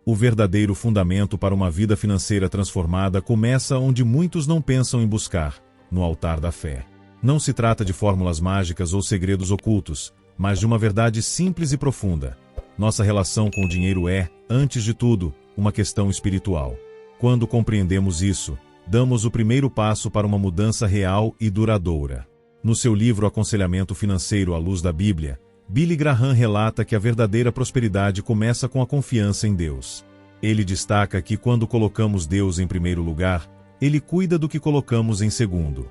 O verdadeiro fundamento para uma vida financeira transformada começa onde muitos não pensam em buscar, no altar da fé. Não se trata de fórmulas mágicas ou segredos ocultos, mas de uma verdade simples e profunda. Nossa relação com o dinheiro é, antes de tudo, uma questão espiritual. Quando compreendemos isso, damos o primeiro passo para uma mudança real e duradoura. No seu livro Aconselhamento Financeiro à Luz da Bíblia, Billy Graham relata que a verdadeira prosperidade começa com a confiança em Deus. Ele destaca que quando colocamos Deus em primeiro lugar, Ele cuida do que colocamos em segundo.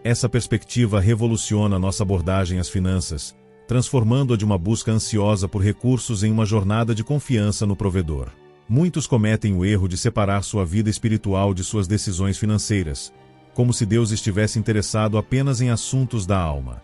Essa perspectiva revoluciona nossa abordagem às finanças, transformando-a de uma busca ansiosa por recursos em uma jornada de confiança no provedor. Muitos cometem o erro de separar sua vida espiritual de suas decisões financeiras, como se Deus estivesse interessado apenas em assuntos da alma.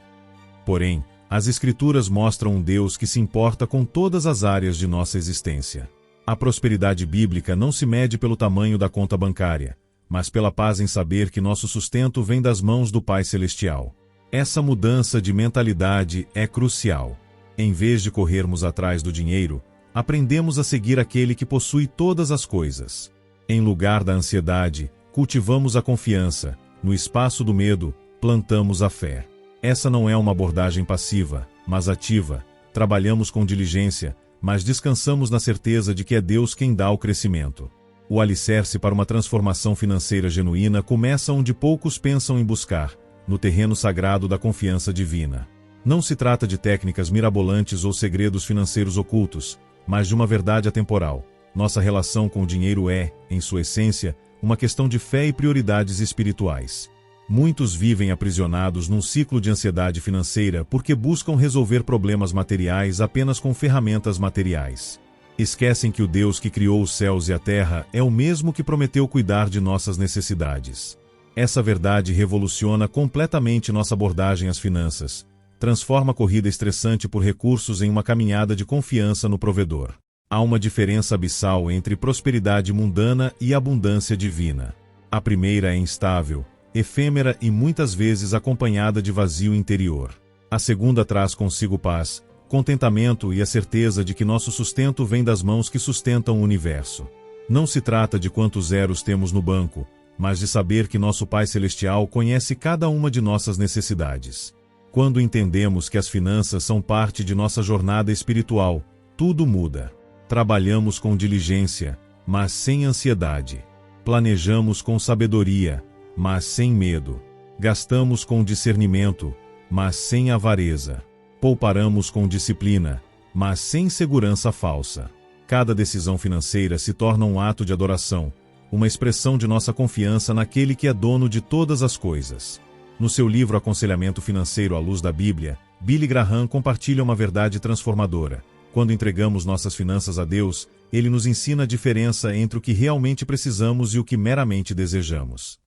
Porém, as Escrituras mostram um Deus que se importa com todas as áreas de nossa existência. A prosperidade bíblica não se mede pelo tamanho da conta bancária, mas pela paz em saber que nosso sustento vem das mãos do Pai Celestial. Essa mudança de mentalidade é crucial. Em vez de corrermos atrás do dinheiro, aprendemos a seguir aquele que possui todas as coisas. Em lugar da ansiedade, cultivamos a confiança. No espaço do medo, plantamos a fé. Essa não é uma abordagem passiva, mas ativa. Trabalhamos com diligência, mas descansamos na certeza de que é Deus quem dá o crescimento. O alicerce para uma transformação financeira genuína começa onde poucos pensam em buscar, no terreno sagrado da confiança divina. Não se trata de técnicas mirabolantes ou segredos financeiros ocultos, mas de uma verdade atemporal. Nossa relação com o dinheiro é, em sua essência, uma questão de fé e prioridades espirituais. Muitos vivem aprisionados num ciclo de ansiedade financeira porque buscam resolver problemas materiais apenas com ferramentas materiais. Esquecem que o Deus que criou os céus e a terra é o mesmo que prometeu cuidar de nossas necessidades. Essa verdade revoluciona completamente nossa abordagem às finanças. Transforma a corrida estressante por recursos em uma caminhada de confiança no provedor. Há uma diferença abissal entre prosperidade mundana e abundância divina. A primeira é instável, efêmera e muitas vezes acompanhada de vazio interior. A segunda traz consigo paz, contentamento e a certeza de que nosso sustento vem das mãos que sustentam o universo. Não se trata de quantos zeros temos no banco, mas de saber que nosso Pai Celestial conhece cada uma de nossas necessidades. Quando entendemos que as finanças são parte de nossa jornada espiritual, tudo muda. Trabalhamos com diligência, mas sem ansiedade. Planejamos com sabedoria, mas sem medo. Gastamos com discernimento, mas sem avareza. Pouparemos com disciplina, mas sem segurança falsa. Cada decisão financeira se torna um ato de adoração, uma expressão de nossa confiança naquele que é dono de todas as coisas. No seu livro Aconselhamento Financeiro à Luz da Bíblia, Billy Graham compartilha uma verdade transformadora. Quando entregamos nossas finanças a Deus, Ele nos ensina a diferença entre o que realmente precisamos e o que meramente desejamos.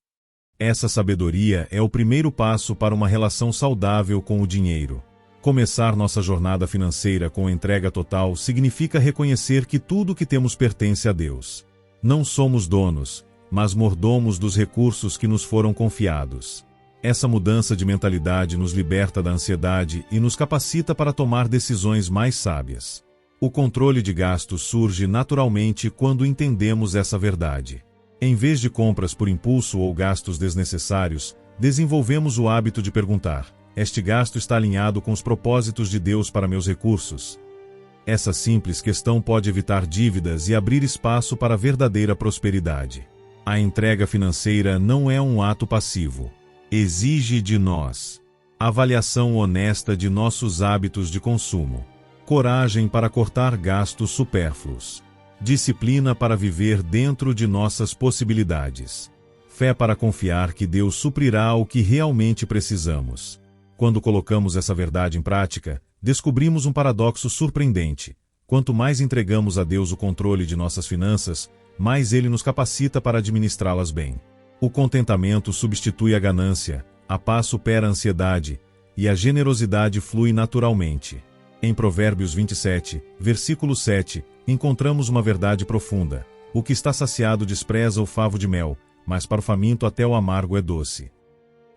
Essa sabedoria é o primeiro passo para uma relação saudável com o dinheiro. Começar nossa jornada financeira com entrega total significa reconhecer que tudo o que temos pertence a Deus. Não somos donos, mas mordomos dos recursos que nos foram confiados. Essa mudança de mentalidade nos liberta da ansiedade e nos capacita para tomar decisões mais sábias. O controle de gastos surge naturalmente quando entendemos essa verdade. Em vez de compras por impulso ou gastos desnecessários, desenvolvemos o hábito de perguntar: este gasto está alinhado com os propósitos de Deus para meus recursos? Essa simples questão pode evitar dívidas e abrir espaço para a verdadeira prosperidade. A entrega financeira não é um ato passivo. Exige de nós avaliação honesta de nossos hábitos de consumo, coragem para cortar gastos supérfluos, disciplina para viver dentro de nossas possibilidades, fé para confiar que Deus suprirá o que realmente precisamos. Quando colocamos essa verdade em prática, descobrimos um paradoxo surpreendente. Quanto mais entregamos a Deus o controle de nossas finanças, mais Ele nos capacita para administrá-las bem. O contentamento substitui a ganância, a paz supera a ansiedade, e a generosidade flui naturalmente. Em Provérbios 27, versículo 7, encontramos uma verdade profunda. O que está saciado despreza o favo de mel, mas para o faminto até o amargo é doce.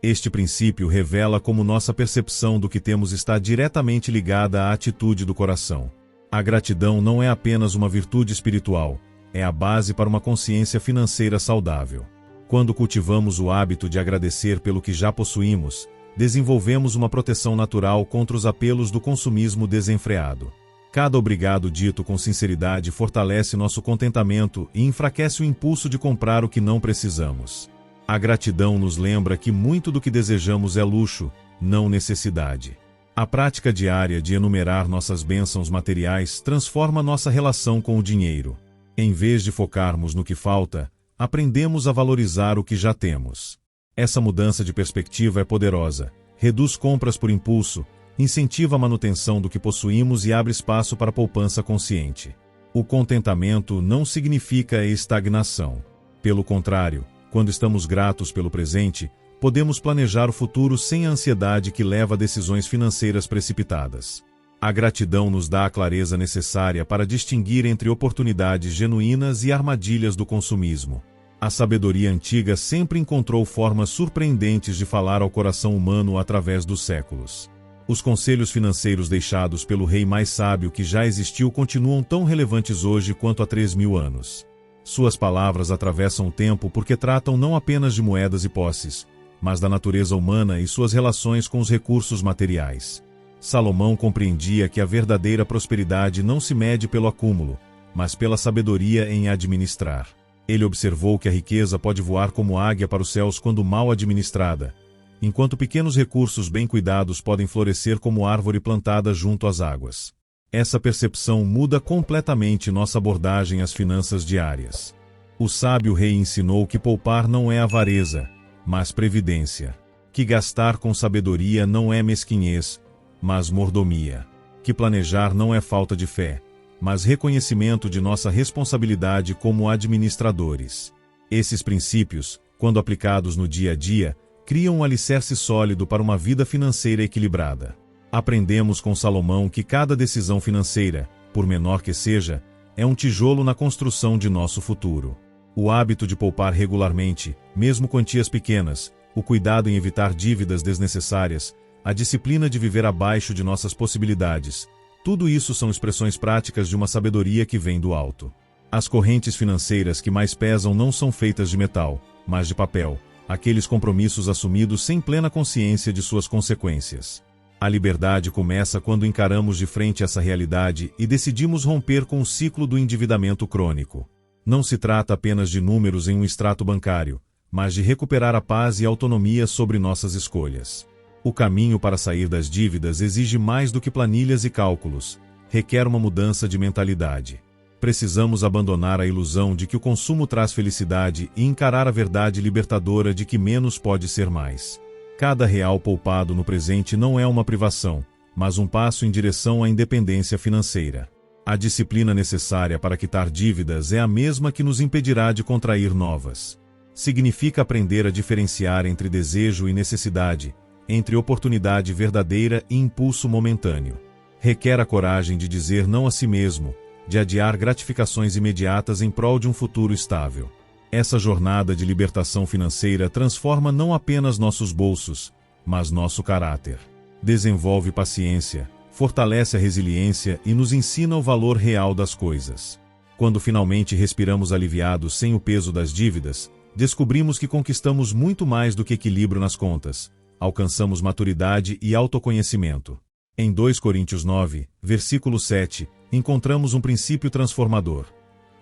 Este princípio revela como nossa percepção do que temos está diretamente ligada à atitude do coração. A gratidão não é apenas uma virtude espiritual, é a base para uma consciência financeira saudável. Quando cultivamos o hábito de agradecer pelo que já possuímos, desenvolvemos uma proteção natural contra os apelos do consumismo desenfreado. Cada obrigado dito com sinceridade fortalece nosso contentamento e enfraquece o impulso de comprar o que não precisamos. A gratidão nos lembra que muito do que desejamos é luxo, não necessidade. A prática diária de enumerar nossas bênçãos materiais transforma nossa relação com o dinheiro. Em vez de focarmos no que falta, aprendemos a valorizar o que já temos. Essa mudança de perspectiva é poderosa, reduz compras por impulso, incentiva a manutenção do que possuímos e abre espaço para a poupança consciente. O contentamento não significa estagnação. Pelo contrário, quando estamos gratos pelo presente, podemos planejar o futuro sem a ansiedade que leva a decisões financeiras precipitadas. A gratidão nos dá a clareza necessária para distinguir entre oportunidades genuínas e armadilhas do consumismo. A sabedoria antiga sempre encontrou formas surpreendentes de falar ao coração humano através dos séculos. Os conselhos financeiros deixados pelo rei mais sábio que já existiu continuam tão relevantes hoje quanto há 3.000 anos. Suas palavras atravessam o tempo porque tratam não apenas de moedas e posses, mas da natureza humana e suas relações com os recursos materiais. Salomão compreendia que a verdadeira prosperidade não se mede pelo acúmulo, mas pela sabedoria em administrar. Ele observou que a riqueza pode voar como águia para os céus quando mal administrada, enquanto pequenos recursos bem cuidados podem florescer como árvore plantada junto às águas. Essa percepção muda completamente nossa abordagem às finanças diárias. O sábio rei ensinou que poupar não é avareza, mas previdência. Que gastar com sabedoria não é mesquinhez, mas mordomia. Que planejar não é falta de fé, mas reconhecimento de nossa responsabilidade como administradores. Esses princípios, quando aplicados no dia a dia, criam um alicerce sólido para uma vida financeira equilibrada. Aprendemos com Salomão que cada decisão financeira, por menor que seja, é um tijolo na construção de nosso futuro. O hábito de poupar regularmente, mesmo quantias pequenas, o cuidado em evitar dívidas desnecessárias, a disciplina de viver abaixo de nossas possibilidades, tudo isso são expressões práticas de uma sabedoria que vem do alto. As correntes financeiras que mais pesam não são feitas de metal, mas de papel, aqueles compromissos assumidos sem plena consciência de suas consequências. A liberdade começa quando encaramos de frente essa realidade e decidimos romper com o ciclo do endividamento crônico. Não se trata apenas de números em um extrato bancário, mas de recuperar a paz e a autonomia sobre nossas escolhas. O caminho para sair das dívidas exige mais do que planilhas e cálculos, requer uma mudança de mentalidade. Precisamos abandonar a ilusão de que o consumo traz felicidade e encarar a verdade libertadora de que menos pode ser mais. Cada real poupado no presente não é uma privação, mas um passo em direção à independência financeira. A disciplina necessária para quitar dívidas é a mesma que nos impedirá de contrair novas. Significa aprender a diferenciar entre desejo e necessidade, entre oportunidade verdadeira e impulso momentâneo. Requer a coragem de dizer não a si mesmo, de adiar gratificações imediatas em prol de um futuro estável. Essa jornada de libertação financeira transforma não apenas nossos bolsos, mas nosso caráter. Desenvolve paciência, fortalece a resiliência e nos ensina o valor real das coisas. Quando finalmente respiramos aliviados sem o peso das dívidas, descobrimos que conquistamos muito mais do que equilíbrio nas contas. Alcançamos maturidade e autoconhecimento. Em 2 Coríntios 9, versículo 7, encontramos um princípio transformador.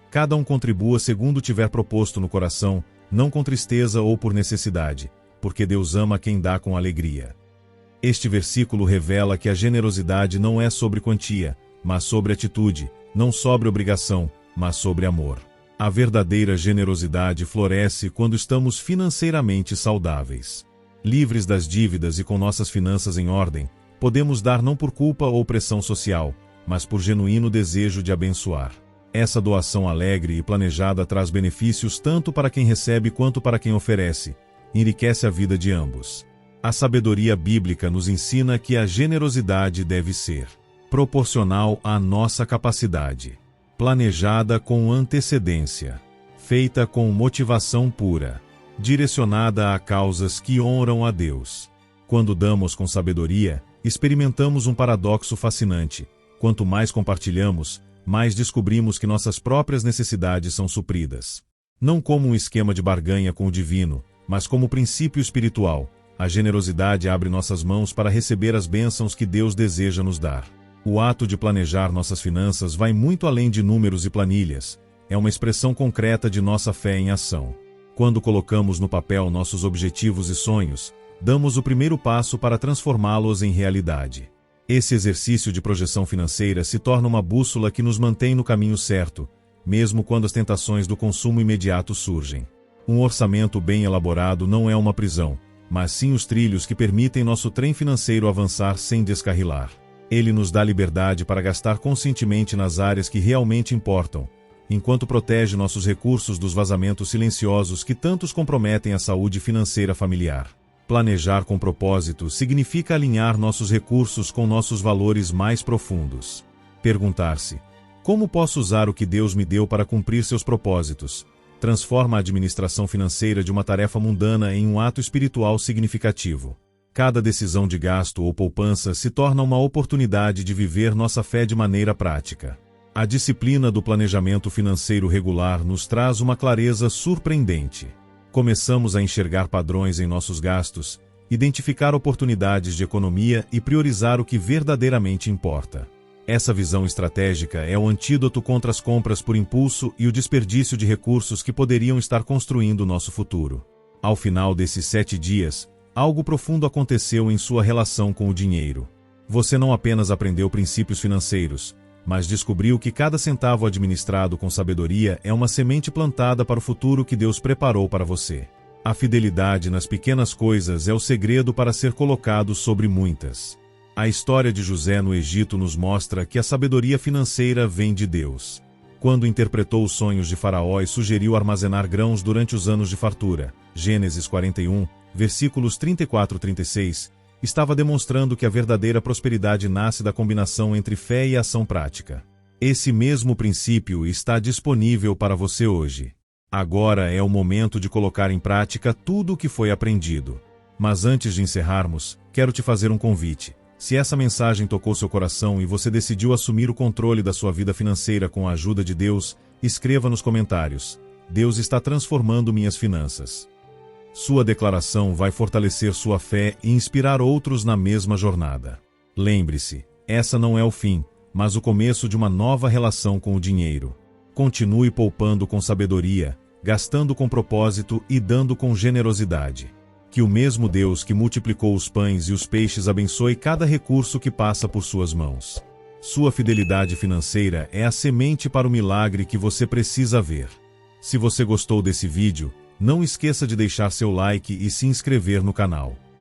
Cada um contribua segundo tiver proposto no coração, não com tristeza ou por necessidade, porque Deus ama quem dá com alegria. Este versículo revela que a generosidade não é sobre quantia, mas sobre atitude, não sobre obrigação, mas sobre amor. A verdadeira generosidade floresce quando estamos financeiramente saudáveis. Livres das dívidas e com nossas finanças em ordem, podemos dar não por culpa ou pressão social, mas por genuíno desejo de abençoar. Essa doação alegre e planejada traz benefícios tanto para quem recebe quanto para quem oferece, enriquece a vida de ambos. A sabedoria bíblica nos ensina que a generosidade deve ser proporcional à nossa capacidade, planejada com antecedência, feita com motivação pura, direcionada a causas que honram a Deus. Quando damos com sabedoria, experimentamos um paradoxo fascinante. Quanto mais compartilhamos, mais descobrimos que nossas próprias necessidades são supridas. Não como um esquema de barganha com o divino, mas como princípio espiritual, a generosidade abre nossas mãos para receber as bênçãos que Deus deseja nos dar. O ato de planejar nossas finanças vai muito além de números e planilhas. É uma expressão concreta de nossa fé em ação. Quando colocamos no papel nossos objetivos e sonhos, damos o primeiro passo para transformá-los em realidade. Esse exercício de projeção financeira se torna uma bússola que nos mantém no caminho certo, mesmo quando as tentações do consumo imediato surgem. Um orçamento bem elaborado não é uma prisão, mas sim os trilhos que permitem nosso trem financeiro avançar sem descarrilar. Ele nos dá liberdade para gastar conscientemente nas áreas que realmente importam, enquanto protege nossos recursos dos vazamentos silenciosos que tantos comprometem a saúde financeira familiar. Planejar com propósito significa alinhar nossos recursos com nossos valores mais profundos. Perguntar-se: como posso usar o que Deus me deu para cumprir seus propósitos? Transforma a administração financeira de uma tarefa mundana em um ato espiritual significativo. Cada decisão de gasto ou poupança se torna uma oportunidade de viver nossa fé de maneira prática. A disciplina do planejamento financeiro regular nos traz uma clareza surpreendente. Começamos a enxergar padrões em nossos gastos, identificar oportunidades de economia e priorizar o que verdadeiramente importa. Essa visão estratégica é o antídoto contra as compras por impulso e o desperdício de recursos que poderiam estar construindo nosso futuro. Ao final desses 7 dias, algo profundo aconteceu em sua relação com o dinheiro. Você não apenas aprendeu princípios financeiros, mas descobriu que cada centavo administrado com sabedoria é uma semente plantada para o futuro que Deus preparou para você. A fidelidade nas pequenas coisas é o segredo para ser colocado sobre muitas. A história de José no Egito nos mostra que a sabedoria financeira vem de Deus. Quando interpretou os sonhos de Faraó e sugeriu armazenar grãos durante os anos de fartura, Gênesis 41, versículos 34 e 36, estava demonstrando que a verdadeira prosperidade nasce da combinação entre fé e ação prática. Esse mesmo princípio está disponível para você hoje. Agora é o momento de colocar em prática tudo o que foi aprendido. Mas antes de encerrarmos, quero te fazer um convite. Se essa mensagem tocou seu coração e você decidiu assumir o controle da sua vida financeira com a ajuda de Deus, escreva nos comentários: Deus está transformando minhas finanças. Sua declaração vai fortalecer sua fé e inspirar outros na mesma jornada. Lembre-se, essa não é o fim, mas o começo de uma nova relação com o dinheiro. Continue poupando com sabedoria, gastando com propósito e dando com generosidade. Que o mesmo Deus que multiplicou os pães e os peixes abençoe cada recurso que passa por suas mãos. Sua fidelidade financeira é a semente para o milagre que você precisa ver. Se você gostou desse vídeo, não esqueça de deixar seu like e se inscrever no canal.